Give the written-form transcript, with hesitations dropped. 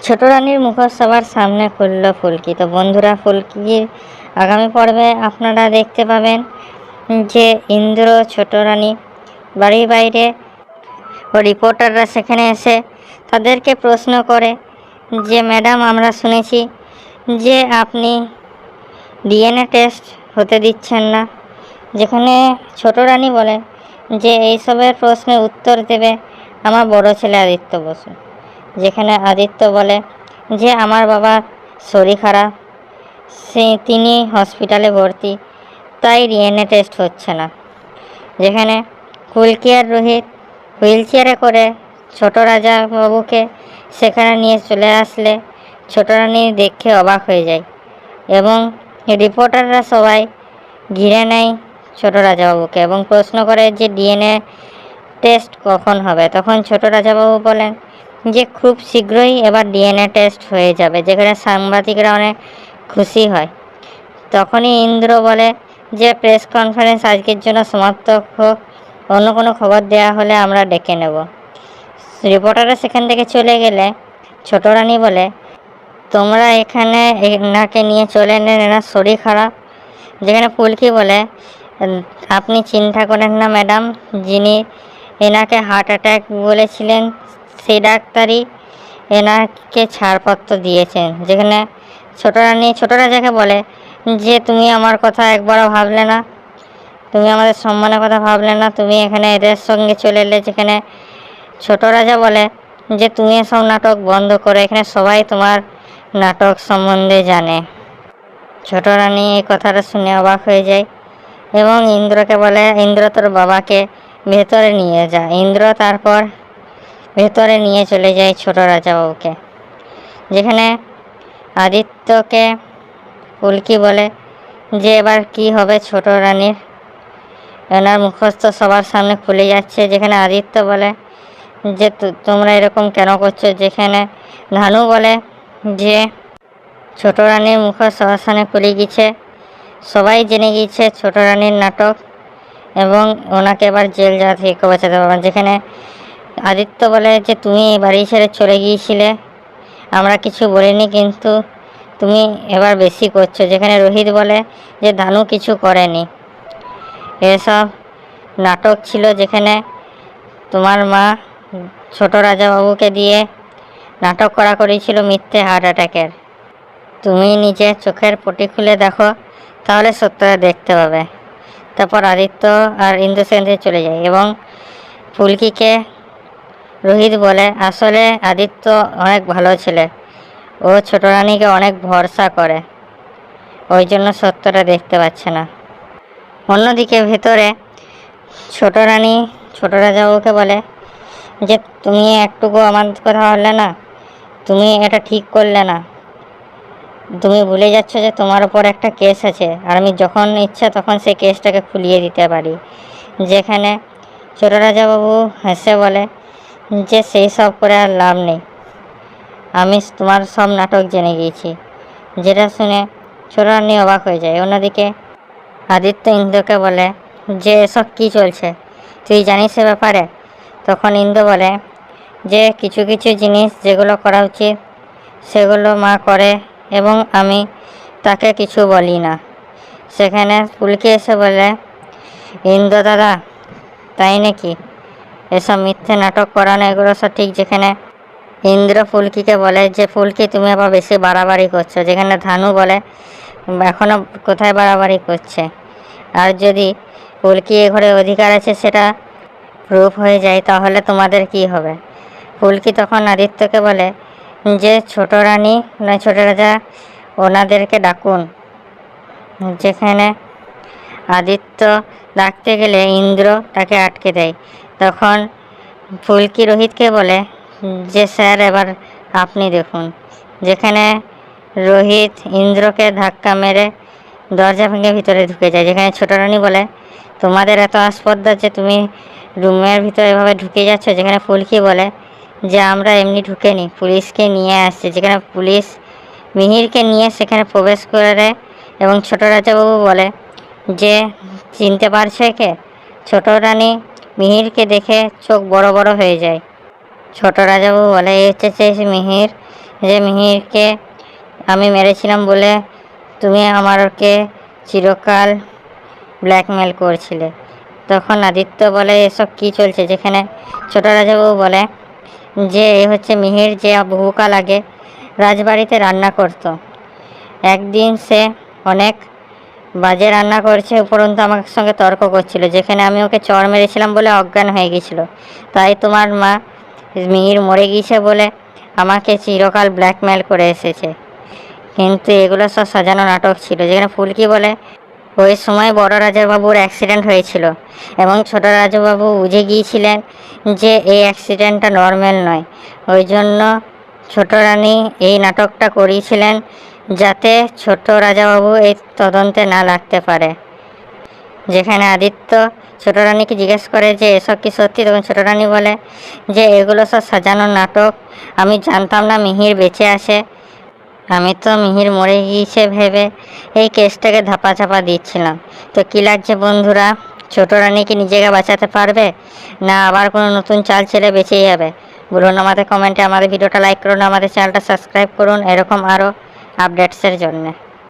ছোট রানীর মুখোশ সবার সামনে খুলল ফুলকি। তো বন্ধুরা, ফুলকির আগামী পর্বে আপনারা দেখতে পাবেন যে ইন্দ্র, ছোট রানী বাড়ির বাইরে ও রিপোর্টাররা সেখানে এসে তাদেরকে প্রশ্ন করে যে ম্যাডাম, আমরা শুনেছি যে আপনি ডিএনএ টেস্ট হতে দিচ্ছেন না। যেখানে ছোট রানী বলে যে এইসবের প্রশ্নের উত্তর দেবে আমার বড় ছেলে আদিত্য বসু। যেখানে আদিত্য বলে যে আমার বাবার শরীর খারাপ, তিনি হসপিটালে ভর্তি, তাই ডিএনএ টেস্ট হচ্ছে না। যেখানে ফুলকি আর রোহিত হুইল চেয়ারে করে ছোট রাজা বাবুকে সেখানে নিয়ে চলে আসলে ছোট রানী দেখে অবাক হয়ে যায় এবং রিপোর্টাররা সবাই ঘিরে নেয় ছোট রাজাবাবুকে এবং প্রশ্ন করে যে ডিএনএ টেস্ট কখন হবে। তখন ছোট রাজাবাবু বলেন যে খুব শীঘ্রই এবার ডিএনএ টেস্ট হয়ে যাবে। যেখানে সাংবাদিকরা অনেক খুশি হয়। তখনই ইন্দ্র বলে যে প্রেস কনফারেন্স আজকের জন্য সমাপ্ত হোক, অন্য কোনো খবর দেওয়া হলে আমরা ডেকে নেব। রিপোর্টাররা সেখান থেকে চলে গেলে ছোট রানী বলে তোমরা এখানে এনাকে নিয়ে চলে নেন, এনার শরীর খারাপ। যেখানে ফুলকি বলে আপনি চিন্তা করেন না ম্যাডাম, যিনি এনাকে হার্ট অ্যাটাক বলেছিলেন সেই ডাক্তারই এনাকে ছাড়পত্র দিয়েছেন। যেখানে ছোট রানী ছোট রাজাকে বলে যে তুমি আমার কথা একবারও ভাবলে না, তুমি আমাদের সম্মানের কথা ভাবলে না, তুমি এখানে এদের সঙ্গে চলে এলে। যেখানে ছোট রাজা বলে যে তুমি এসব নাটক বন্ধ করে, এখানে সবাই তোমার নাটক সম্বন্ধে জানে। ছোট রানী এই কথাটা শুনে অবাক হয়ে যায় এবং ইন্দ্রকে বলে ইন্দ্র তোর বাবাকে ভেতরে নিয়ে যা। ইন্দ্র তারপর ভেতরে নিয়ে চলে যায় ছোট রাজাবাবুকে। যেখানে আদিত্যকে ফুলকি বলে যে এবার কি হবে ছোট রানীর, এনার মুখস্থ সবার সামনে খুলে যাচ্ছে। যেখানে আদিত্য বলে যে তোমরা এরকম কেন করছো। যেখানে ধানু বলে যে ছোট রানীর মুখোশ সবার সামনে খুলে গেছে, সবাই জেনে গিয়েছে ছোট রানীর নাটক এবং ওনাকে এবার জেল যাওয়া থেকে বাঁচাতে পারবেন। যেখানে আদিত্য বলে যে তুমি বাড়ি ছেড়ে চলে গিয়েছিলে, আমরা কিছু বলিনি, কিন্তু তুমি এবার বেশি করছো। যেখানে রোহিত বলে যে ধানু কিছু করেনি, এসব নাটক ছিল। যেখানে তোমার মা ছোট রাজাবাবুকে দিয়ে নাটক করা করেছিল মিথ্যে হার্ট অ্যাটাকের। তুমি নিজে চোখের পটি খুলে দেখো, তাহলে সত্যটা দেখতে পাবে। তারপর আদিত্য আর ইন্দ্র সেখান থেকে চলে যায় এবং ফুলকিকে রোহিত বলে আসলে আদিত্য অনেক ভালো ছেলে, ও ছোট রানীকে অনেক ভরসা করে, ওই জন্য সত্যটা দেখতে পাচ্ছে না। অন্যদিকে ভেতরে ছোট রানী ছোট রাজাবাবুকে বলে যে তুমি একটুকু আমার কথা ভাবলে না, তুমি এটা ঠিক করলে না, তুমি ভুলে যাচ্ছ যে তোমার ওপর একটা কেস আছে আর আমি যখন ইচ্ছা তখন সেই কেসটাকে খুলিয়ে দিতে পারি। যেখানে ছোট রাজাবাবু হেসে বলে যে সেই সব করে আর লাভ নেই, আমি তোমার সব নাটক জেনে গিয়েছি। যেটা শুনে ছোট রানী অবাক হয়ে যায়। অন্যদিকে আদিত্য ইন্দ্রকে বলে যে এসব কী চলছে, তুই জানিস সে ব্যাপারে। তখন ইন্দ্র বলে যে কিছু কিছু জিনিস যেগুলো করা উচিত সেগুলো মা করে এবং আমি তাকে কিছু বলি না। সেখানে ফুলকি এসে বলে ইন্দ্র দাদা, তাই নাকি, এসব মিথ্যে নাটক করানো এগুলো সব ঠিক। যেখানে ইন্দ্র ফুলকিকে বলে যে ফুলকি তুমি আবার বেশি বাড়াবাড়ি করছো। যেখানে ধানু বলে এখনও কোথায় বাড়াবাড়ি করছে, আর যদি ফুলকি এ ঘরে অধিকার আছে সেটা প্রুফ হয়ে যায় তাহলে তোমাদের কি হবে। ফুলকি তখন আদিত্যকে বলে যে ছোট রানী নয় ছোট রাজা ওনাদেরকে ডাকুন। যেখানে আদিত্য ডাকতে গেলে ইন্দ্র তাকে আটকে দেয়। তখন ফুলকি রোহিতকে বলে যে স্যার এবার আপনি দেখুন। যেখানে রোহিত ইন্দ্রকে ধাক্কা মেরে দরজা ভেঙে ভিতরে ঢুকে যায়। যেখানে ছোট রানী বলে তোমাদের এত আসপদ্দা যে তুমি রুমের ভিতরে এভাবে ঢুকে যাচ্ছ। যেখানে ফুলকি বলে যে আমরা এমনি ঢুকেনি, পুলিশকে নিয়ে আসছে। যেখানে পুলিশ মিহিরকে নিয়ে সেখানে প্রবেশ করে এবং ছোট রাজাবাবু বলে যে চিনতে পারছে কে। ছোট রানী মিহিরকে দেখে চোখ বড় বড় হয়ে যায়। ছোট রাজাবাবু বলে এই হচ্ছে মিহির, যে মিহিরকে আমি মেরেছিলাম বলে তুমি আমাকে চিরকাল ব্ল্যাকমেল করছিলে। তখন আদিত্য বলে, এসব কি চলছে? যেখানে ছোট রাজাবাবু বলে যে এ হচ্ছে মিহির, যে বহুকাল আগে রাজবাড়িতে রান্না করত। একদিন সে অনেক বাজে রান্না করছে, উপরন্তু আমার সঙ্গে তর্ক করছিল, যেখানে আমি ওকে চড় মেরেছিলাম বলে অজ্ঞান হয়ে গিয়েছিল। তাই তোমার মা মিহির মরে গিয়েছে বলে আমাকে চিরকাল ব্ল্যাকমেল করে এসেছে। কিন্তু এগুলো সব সাজানো নাটক ছিল। যেখানে ফুলকি বলে ওই সময় বড় রাজাবাবুর অ্যাক্সিডেন্ট হয়েছিল এবং ছোট রাজাবাবু বুঝে গিয়েছিলেন যে এই অ্যাক্সিডেন্টটা নর্মাল নয়। ওই জন্য ছোট রানী এই নাটকটা করিয়েছিলেন যাতে ছোট রাজাবাবু এই তদন্তে না লাগতে পারে। যেখানে আদিত্য ছোট রানীকে জিজ্ঞেস করে যে এসব কি সত্যি? তখন ছোট রানী বলে যে এগুলো সব সাজানো নাটক, আমি জানতাম না মিহির বেঁচে আছে। আমি তো মিহির মরে গিয়েছে ভেবে এই কেসটাকে ধাপাচাপা দিচ্ছিলাম। তো কী লাগছে বন্ধুরা, ছোট রানী কি নিজেকে বাঁচাতে পারবে, না আবার কোনো নতুন চাল ছেলে বেঁচে যাবে? বলুন আমাদের কমেন্টে। আমাদের ভিডিওটা লাইক করুন, আমাদের চ্যানেলটা সাবস্ক্রাইব করুন এরকম আরও আপডেটসের জন্যে।